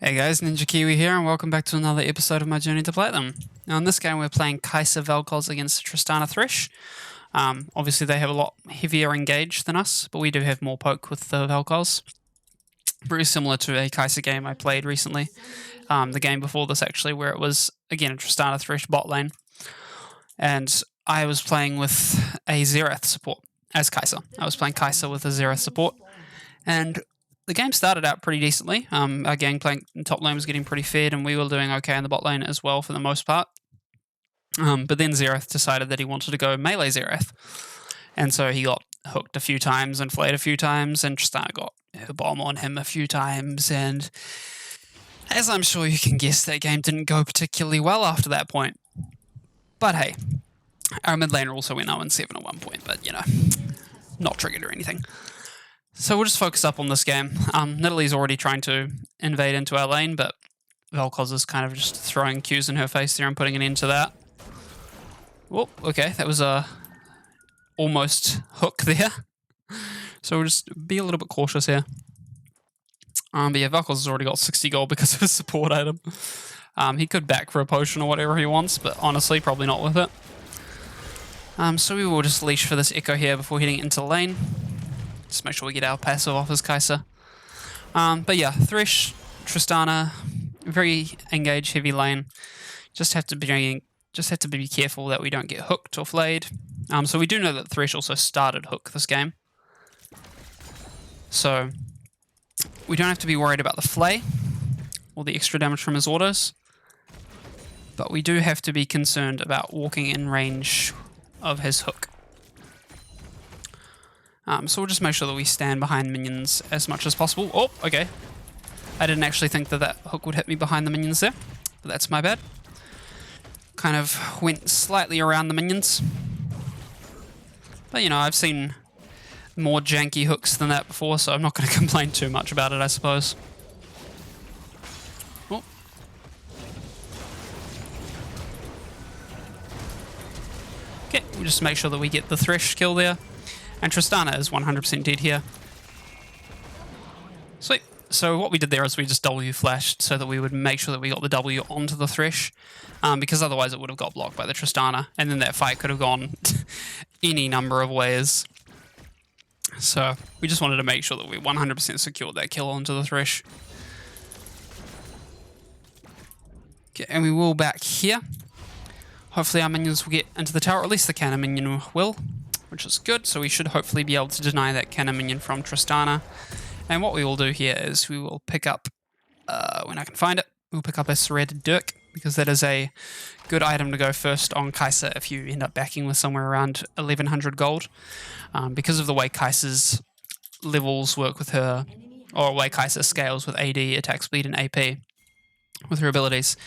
Hey guys, Ninja Kiwi here, and welcome back to another episode of my journey to Platinum. Now in this game we're playing Kai'Sa Vel'Koz against Tristana Thresh. Obviously they have a lot heavier engage than us, but we do have more poke with the Vel'Koz. Very similar to a Kai'Sa game I played recently. The game before this actually, where it was, again, a Tristana Thresh bot lane. And I was playing with a Xerath support as Kai'Sa. I was playing Kai'Sa with a Xerath support. And the game started out pretty decently. Our gangplank in top lane was getting pretty fed, and we were doing okay in the bot lane as well for the most part. But then Xerath decided that he wanted to go melee Xerath. And so he got hooked a few times and flayed a few times, and Tristana got her bomb on him a few times. And as I'm sure you can guess, that game didn't go particularly well after that point. But hey, our mid laner also went 0-7 at one point, but you know, not triggered or anything. So we'll just focus up on this game. Nidalee's already trying to invade into our lane, but Vel'Koz is kind of just throwing Qs in her face there and putting an end to that. Whoop, okay, that was a almost hook there. So we'll just be a little bit cautious here. But yeah, Vel'Koz has already got 60 gold because of his support item. He could back for a potion or whatever he wants, but honestly, probably not with it. So we will just leash for this Echo here before heading into the lane. Just make sure we get our passive off as Kai'Sa. But yeah, Thresh, Tristana, very engaged heavy lane. Just have to be careful that we don't get hooked or flayed. So we do know that Thresh also started hook this game. So we don't have to be worried about the flay or the extra damage from his autos. But we do have to be concerned about walking in range of his hook. So we'll just make sure that we stand behind minions as much as possible. Oh, okay. I didn't actually think that that hook would hit me behind the minions there, but that's my bad. Kind of went slightly around the minions. But you know, I've seen more janky hooks than that before, so I'm not going to complain too much about it, I suppose. Oh. Okay, we'll just make sure that we get the Thresh kill there. And Tristana is 100% dead here. Sweet. So what we did there is we just W flashed so that we would make sure that we got the W onto the Thresh, because otherwise it would have got blocked by the Tristana, and then that fight could have gone any number of ways. So we just wanted to make sure that we 100% secured that kill onto the Thresh. Okay, and we will back here. Hopefully our minions will get into the tower, or at least the cannon minion will, which is good, so we should hopefully be able to deny that cannon minion from Tristana. And what we will do here is we will pick up, when I can find it, we'll pick up a Serrated Dirk, because that is a good item to go first on Kai'Sa if you end up backing with somewhere around 1100 gold. Because of the way Kai'Sa's levels work with her, or the way Kai'Sa scales with AD, attack speed, and AP with her abilities,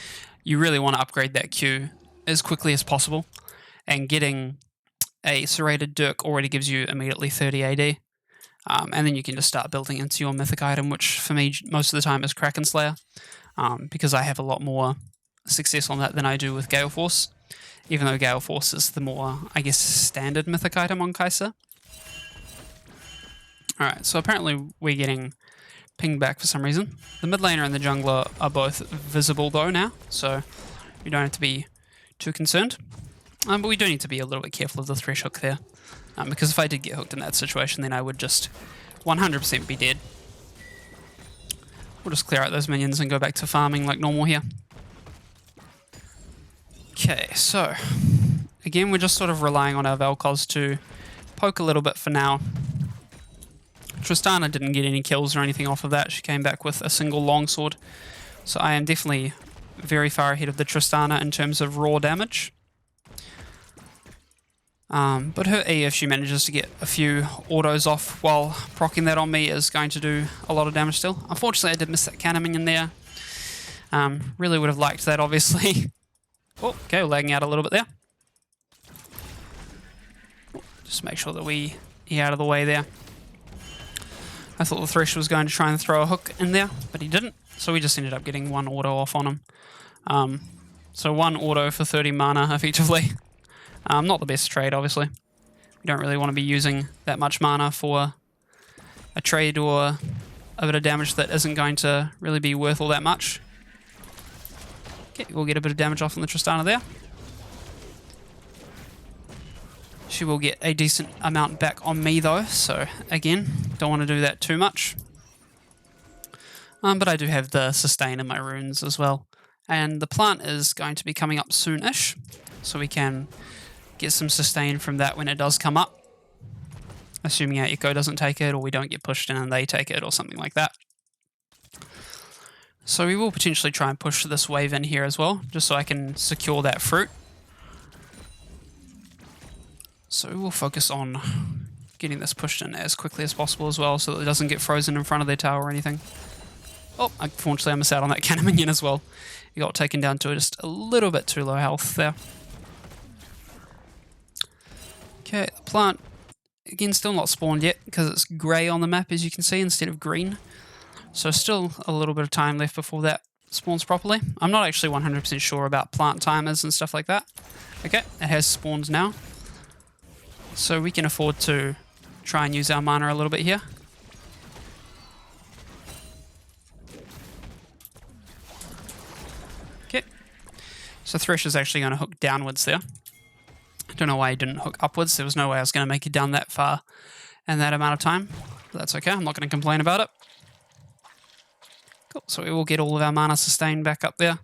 you really want to upgrade that Q as quickly as possible, and getting a Serrated Dirk already gives you immediately 30 AD. And then you can just start building into your mythic item, which for me most of the time is Kraken Slayer, because I have a lot more success on that than I do with Gale Force, even though Gale Force is the more, I guess, standard mythic item on Kai'Sa. Alright, so apparently we're getting pinged back for some reason. The mid laner and the jungler are both visible though now, so you don't have to be too concerned. But we do need to be a little bit careful of the Thresh hook there, because if I did get hooked in that situation, then I would just 100% be dead. We'll just clear out those minions and go back to farming like normal here. Okay, so again, we're just sort of relying on our Vel'Koz to poke a little bit for now. Tristana didn't get any kills or anything off of that. She came back with a single longsword. So I am definitely very far ahead of the Tristana in terms of raw damage. But her E, if she manages to get a few autos off while proccing that on me, is going to do a lot of damage still. Unfortunately, I did miss that cannon minion there. Really would have liked that, obviously. Oh, okay, we're lagging out a little bit there. Just make sure that we get out of the way there. I thought the Thresh was going to try and throw a hook in there, but he didn't. So we just ended up getting one auto off on him. So one auto for 30 mana, effectively. Not the best trade, obviously. We don't really want to be using that much mana for a trade or a bit of damage that isn't going to really be worth all that much. Okay, we'll get a bit of damage off on the Tristana there. She will get a decent amount back on me though, so again, don't want to do that too much. But I do have the sustain in my runes as well. And the plant is going to be coming up soon-ish, so we can get some sustain from that when it does come up. Assuming our Echo doesn't take it, or we don't get pushed in and they take it, or something like that. So we will potentially try and push this wave in here as well, just so I can secure that fruit. So we'll focus on getting this pushed in as quickly as possible as well, so that it doesn't get frozen in front of their tower or anything. Oh, unfortunately I missed out on that cannon minion as well. He got taken down to just a little bit too low health there. Okay, the plant, again, still not spawned yet, because it's grey on the map, as you can see, instead of green. So still a little bit of time left before that spawns properly. I'm not actually 100% sure about plant timers and stuff like that. Okay, it has spawned now. So we can afford to try and use our mana a little bit here. Okay. So Thresh is actually going to hook downwards there. I don't know why he didn't hook upwards. There was no way I was going to make it down that far in that amount of time. But that's okay. I'm not going to complain about it. Cool. So we will get all of our mana sustained back up there. I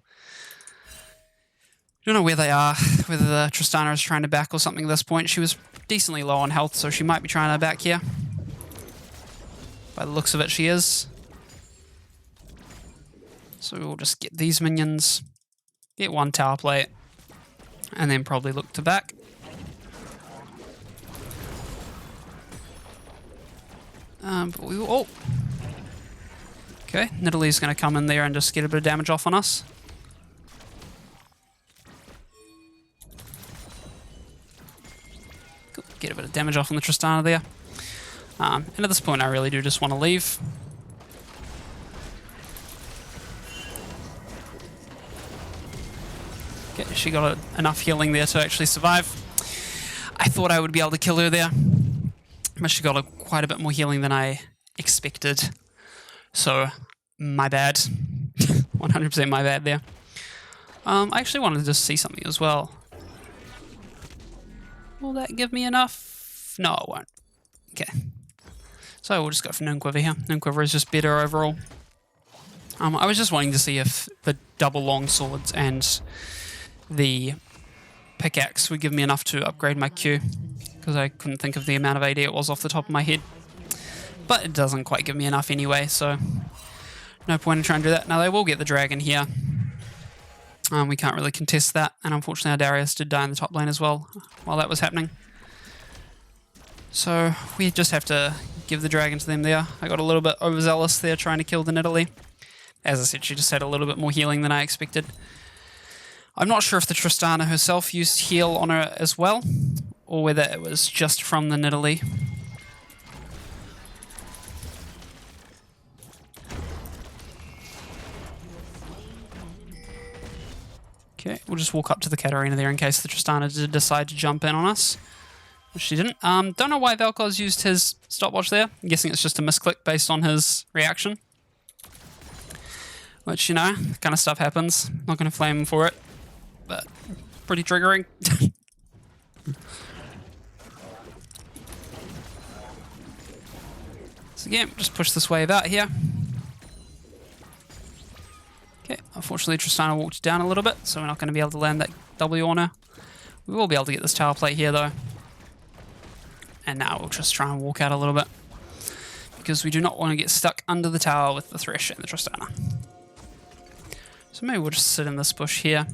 don't know where they are, whether the Tristana is trying to back or something at this point. She was decently low on health, so she might be trying to back here. By the looks of it, she is. So we'll just get these minions, get one tower plate, and then probably look to back. But we will... Oh! Okay, Nidalee's going to come in there and just get a bit of damage off on us. Cool. Get a bit of damage off on the Tristana there. And at this point I really do just want to leave. Okay, she got enough healing there to actually survive. I thought I would be able to kill her there, but she got quite a bit more healing than I expected. So, my bad. 100% my bad there. I actually wanted to just see something as well. Will that give me enough? No, it won't. Okay. So we'll just go for Noonquiver here. Noonquiver is just better overall. I was just wanting to see if the double long swords and the pickaxe would give me enough to upgrade my Q, because I couldn't think of the amount of AD it was off the top of my head. But it doesn't quite give me enough anyway, so no point in trying to do that. Now they will get the dragon here. We can't really contest that, and unfortunately our Darius did die in the top lane as well while that was happening. So we just have to give the dragon to them there. I got a little bit overzealous there trying to kill the Nidalee. As I said, she just had a little bit more healing than I expected. I'm not sure if the Tristana herself used heal on her as well, or whether it was just from the Nidalee. Okay, we'll just walk up to the Katarina there in case the Tristana did decide to jump in on us. Which she didn't. Don't know why Vel'Koz used his stopwatch there. I'm guessing it's just a misclick based on his reaction. Which, you know, that kind of stuff happens. Not going to flame him for it. But pretty triggering. So again, just push this wave out here. Okay, unfortunately Tristana walked down a little bit, so we're not going to be able to land that W on her. We will be able to get this tower plate here though. And now we'll just try and walk out a little bit, because we do not want to get stuck under the tower with the Thresh and the Tristana. So maybe we'll just sit in this bush here.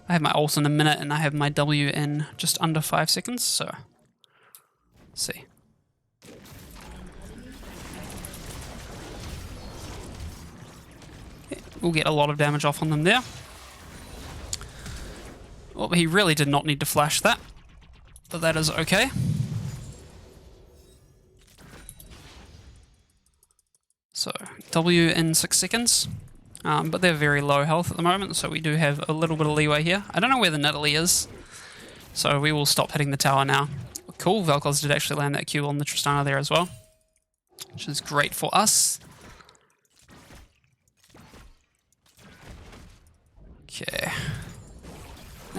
I have my ult in a minute and I have my W in just under 5 seconds, so let's see. Okay, we'll get a lot of damage off on them there. Well, he really did not need to flash that, but that is okay. So, W in 6 seconds. But they're very low health at the moment, so we do have a little bit of leeway here. I don't know where the Nidalee is, so we will stop hitting the tower now. Cool, Vel'Koz did actually land that Q on the Tristana there as well, which is great for us.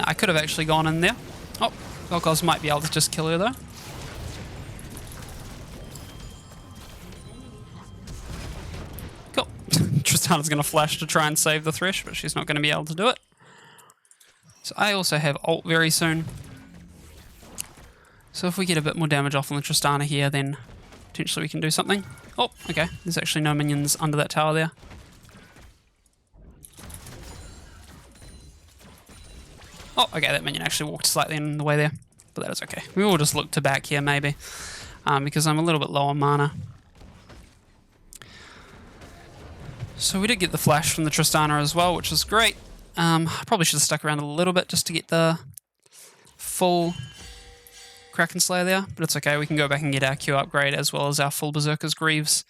I could have actually gone in there. Oh, Vel'Koz might be able to just kill her though. Cool. Tristana's going to flash to try and save the Thresh, but she's not going to be able to do it. So I also have ult very soon. So if we get a bit more damage off on the Tristana here, then potentially we can do something. Oh, okay. There's actually no minions under that tower there. Oh, okay, that minion actually walked slightly in the way there, but that is okay. We will just look to back here maybe, because I'm a little bit low on mana. So we did get the flash from the Tristana as well, which is great. I probably should have stuck around a little bit just to get the full Kraken Slayer there, but it's okay. We can go back and get our Q upgrade as well as our full Berserker's Greaves,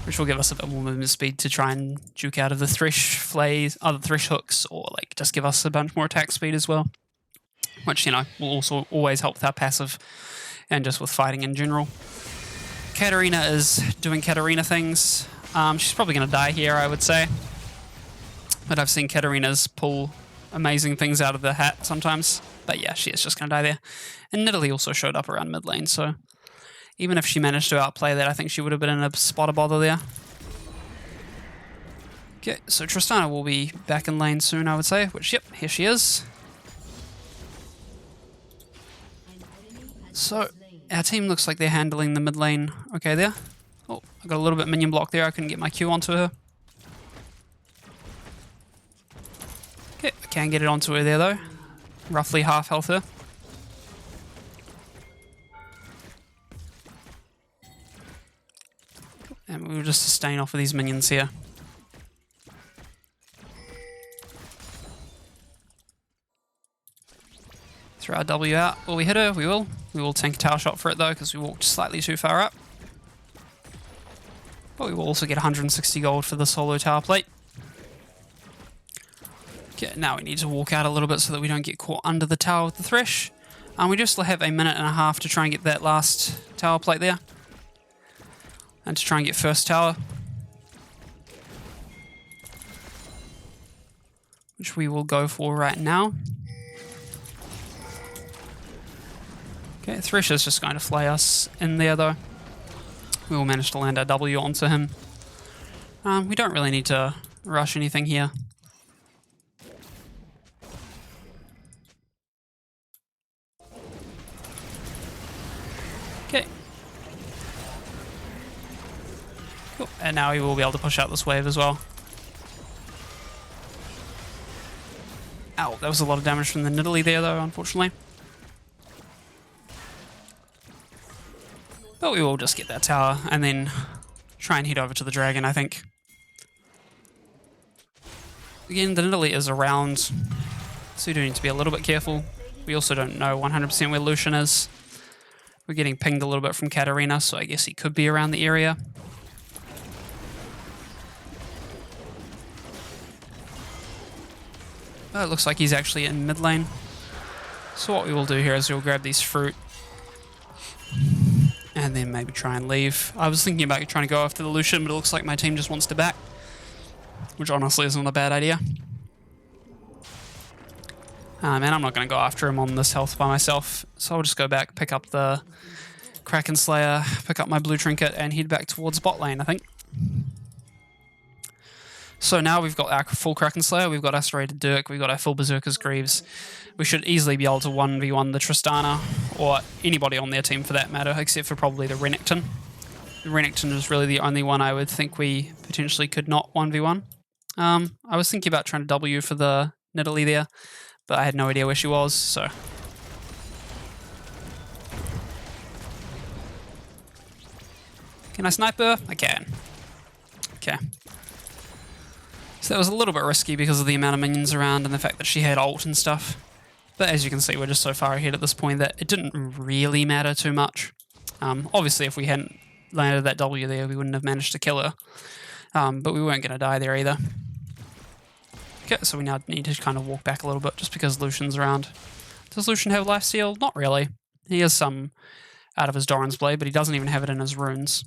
which will give us a bit more movement speed to try and juke out of the Thresh flays, other Thresh hooks, or like just give us a bunch more attack speed as well, which, you know, will also always help with our passive and just with fighting in general. Katarina is doing Katarina things. She's probably going to die here, I would say, but I've seen Katarinas pull amazing things out of the hat sometimes. But yeah, she is just going to die there. And Nidalee also showed up around mid lane, so even if she managed to outplay that, I think she would have been in a spot of bother there. Okay, so Tristana will be back in lane soon, I would say, which, yep, here she is. So our team looks like they're handling the mid lane okay there. Oh, I got a little bit minion block there. I couldn't get my Q onto her. Okay, I can get it onto her there, though. Roughly half health her. And we'll just sustain off of these minions here. Throw our W out. Will we hit her? We will. We will tank a tower shot for it though, because we walked slightly too far up. But we will also get 160 gold for the solo tower plate. Okay, now we need to walk out a little bit so that we don't get caught under the tower with the Thresh. We just have a minute and a half to try and get that last tower plate there. And to try and get first tower. Which we will go for right now. Okay, Thresh is just going to fly us in there though. We will manage to land our W onto him. We don't really need to rush anything here. Okay. Cool. And now we will be able to push out this wave as well. Ow, that was a lot of damage from the Nidalee there though, unfortunately. But we will just get that tower and then try and head over to the dragon, I think. Again, the Nidalee is around, so we do need to be a little bit careful. We also don't know 100% where Lucian is. We're getting pinged a little bit from Katarina, so I guess he could be around the area. But it looks like he's actually in mid lane. So what we will do here is we'll grab these fruit and then maybe try and leave. I was thinking about trying to go after the Lucian, but it looks like my team just wants to back, which honestly isn't a bad idea. And I'm not going to go after him on this health by myself, so I'll just go back, pick up the Kraken Slayer, pick up my blue trinket, and head back towards bot lane, I think. So now we've got our full Kraken Slayer, we've got our serrated Dirk, we've got our full Berserker's Greaves. We should easily be able to 1v1 the Tristana, or anybody on their team for that matter, except for probably the Renekton. The Renekton is really the only one I would think we potentially could not 1v1. I was thinking about trying to W for the Nidalee there, but I had no idea where she was, so... Can I snipe her? I can. Okay. So that was a little bit risky because of the amount of minions around and the fact that she had ult and stuff. But as you can see, we're just so far ahead at this point that it didn't really matter too much. Obviously, if we hadn't landed that W there, we wouldn't have managed to kill her. But we weren't going to die there either. Okay, so we now need to kind of walk back a little bit just because Lucian's around. Does Lucian have lifesteal? Not really. He has some out of his Doran's Blade, but he doesn't even have it in his runes.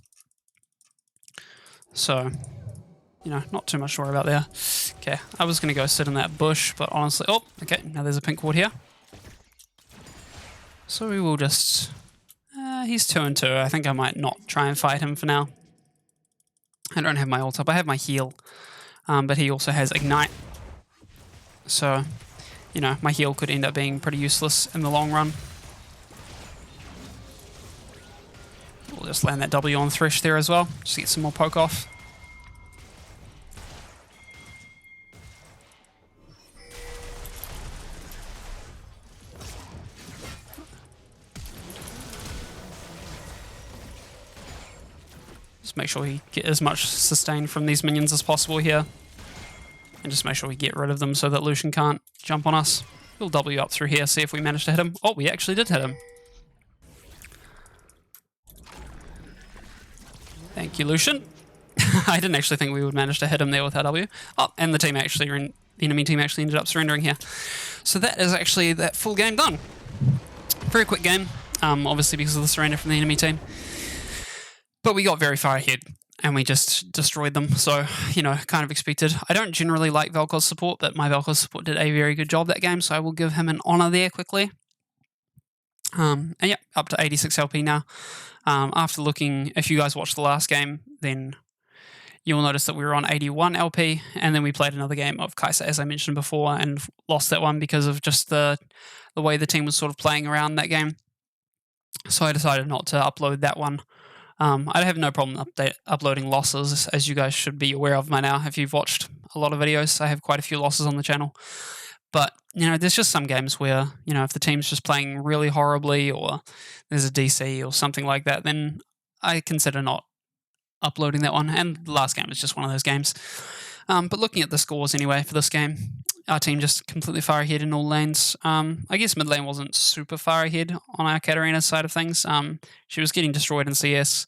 So, you know, not too much to worry about there. Okay, I was going to go sit in that bush, but honestly... Oh, okay, now there's a pink ward here. So we will just... he's 2 and 2. I think I might not try and fight him for now. I don't have my ult up. I have my heal. But he also has Ignite. So, you know, my heal could end up being pretty useless in the long run. We'll just land that W on Thresh there as well. Just get some more poke off. Just make sure we get as much sustain from these minions as possible here. And just make sure we get rid of them so that Lucian can't jump on us. We'll W up through here, see if we manage to hit him. Oh, we actually did hit him. Thank you, Lucian. I didn't actually think we would manage to hit him there with our W. Oh, and the enemy team actually ended up surrendering here. So that is actually that full game done. Very quick game, obviously because of the surrender from the enemy team. But we got very far ahead, and we just destroyed them. So, you know, kind of expected. I don't generally like Vel'Koz's support, but my Vel'Koz support did a very good job that game, so I will give him an honor there quickly. And yeah, up to 86 LP now. After looking, if you guys watched the last game, then you'll notice that we were on 81 LP, and then we played another game of Kai'Sa, as I mentioned before, and lost that one because of just the way the team was sort of playing around that game. So I decided not to upload that one. I have no problem uploading losses, as you guys should be aware of by now. If you've watched a lot of videos, I have quite a few losses on the channel. But, you know, there's just some games where, you know, if the team's just playing really horribly or there's a DC or something like that, then I consider not uploading that one. And the last game is just one of those games. But looking at the scores anyway for this game, our team just completely far ahead in all lanes. I guess mid lane wasn't super far ahead on our Katarina's side of things. She was getting destroyed in CS,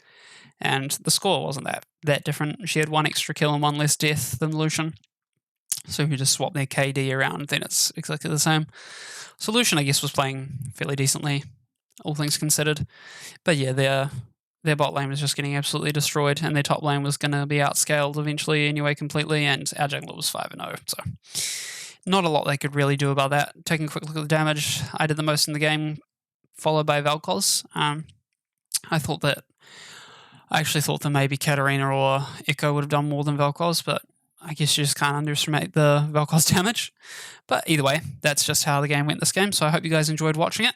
and the score wasn't that different. She had 1 extra kill and 1 less death than Lucian. So if you just swap their KD around, then it's exactly the same. So Lucian, I guess, was playing fairly decently, all things considered. But yeah, their bot lane was just getting absolutely destroyed, and their top lane was going to be outscaled eventually anyway completely, and our jungler was 5-0. So not a lot they could really do about that. Taking a quick look at the damage, I did the most in the game, followed by Vel'Koz. I actually thought that maybe Katarina or Echo would have done more than Vel'Koz, but I guess you just can't underestimate the Vel'Koz damage. But either way, that's just how the game went this game, so I hope you guys enjoyed watching it.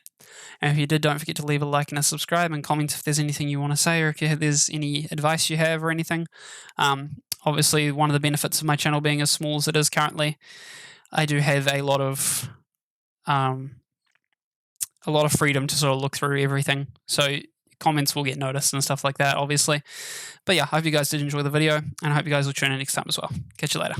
And if you did, don't forget to leave a like and a subscribe, and comment if there's anything you want to say, or if there's any advice you have or anything. Obviously, one of the benefits of my channel being as small as it is currently, I do have a lot of freedom to sort of look through everything. So comments will get noticed and stuff like that, obviously. But yeah, I hope you guys did enjoy the video, and I hope you guys will tune in next time as well. Catch you later.